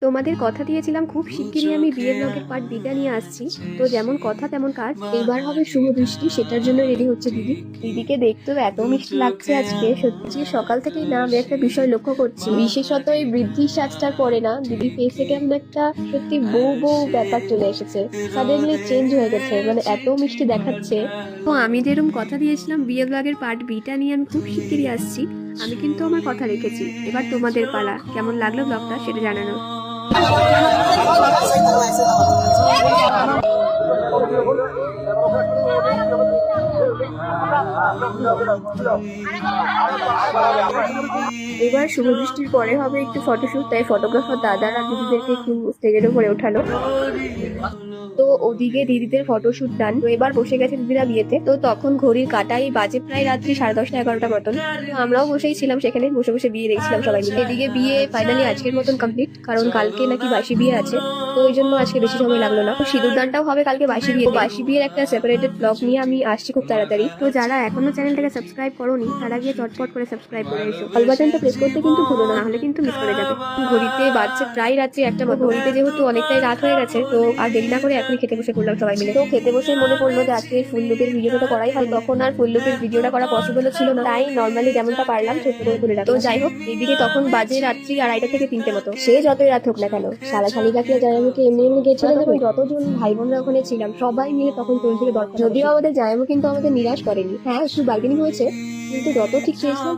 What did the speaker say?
তোমাদের কথা দিয়েছিলাম খুব শিগগিরই আমি বিয়ে ব্লগের পার্ট 2টা নিয়ে আসছি। তো যেমন কথা তেমন কাজ, এবার হবে শুভ বৃষ্টি, সেটার জন্য রেডি হচ্ছে দিদি। দিদিকে দেখতেও এত মিষ্টি লাগছে আজকে, সত্যি সকাল থেকেই না আমি একটা বিষয় লক্ষ্য করছি, বিশেষত এই বৃদ্ধির সাজটার পরে না দিদির ফেসে কেমন একটা সত্যি বউ বউ ব্যাপার চলে এসেছে, সাডেনলি চেঞ্জ হয়ে গেছে, মানে এত মিষ্টি দেখাচ্ছে। তো আমি যেরকম কথা দিয়েছিলাম বিয়ে ব্লগের পার্ট 2টা নিয়ে আমি খুব শিগগিরই আসছি, আমি কিন্তু আমার কথা রেখেছি। এবার তোমাদের পালা, কেমন লাগলো ব্লগটা সেটা জানানো। এবার শুভ বৃষ্টির পরে হবে একটু ফটোশুট, তাই ফটোগ্রাফার দাদারা দিদিদেরকে একটু স্টেজের উপরে ওঠালো। তো ওদিকে দিদিদের ফটোশুট ডান, তো এবার বসে গেছে দিদিরা বিয়েতে। তো তখন ঘড়ির কাটাই বাজে প্রায় রাত্রি 10:30 11টা মতন। তো আমরাও বসেই ছিলাম সেখানে, বসে বসে বিয়ে দেখছিলাম সবাই মিলে। এদিকে বিয়ে ফাইনালি আজকের মতন কমপ্লিট, কারণ কালকে নাকি বাসি বিয়ে আছে, তো ওই জন্য আজকে বেশি সময় লাগলো না। তো সিঁদুর দানটাও হবে কালকে বাসি বিয়ে। বাসি বিয়ের একটা সেপারেটেড ব্লগ নিয়ে আমি আসছি খুব তাড়াতাড়ি। তো যারা এখনো চ্যানেলটাকে সাবস্ক্রাইব করোনি তারা গিয়ে চটপট করে সাবস্ক্রাইব করে এসো, অল বাটনটা প্রেস করতে কিন্তু ভুলো না, নাহলে কিন্তু মিস করে যাবে। ঘড়িতে বাজছে প্রায় রাত্রি 1টা মতো। ঘড়িতে যেহেতু অনেকটাই রাত হয়ে গেছে, তো আর দেরি না করে এখনই খেতে বসে পড়লাম সবাই মিলে। তো খেতে বসে মনে পড়লো যে আজকে ফুল লুকের ভিডিওটা তো করাই হয়, তখন আর ফুল লুকের ভিডিওটা করা পসিবল ছিল না, তাই নর্মালি যেমনটা পারলাম ছোট করে তুলে রাখলাম। তো যাই হোক, এইদিকে তখন বাজে রাত্রি 2:30 থেকে 3টে মতো। সে যতই রাত হোক না কেন, সারা শালিকাকে জায়ামুকে এমনি এমনি গেছিল, তখন যতজন ভাই বোনরা ওখানে ছিলাম সবাই মিলে তখন চলছিল দরকার। যদিও আমাদের জায়ামু কিন্তু আমাদের নিরাশ করেনি, হ্যাঁ একটু বার্গেনিং হয়েছে, কিন্তু যত ঠিক চেয়েছিলাম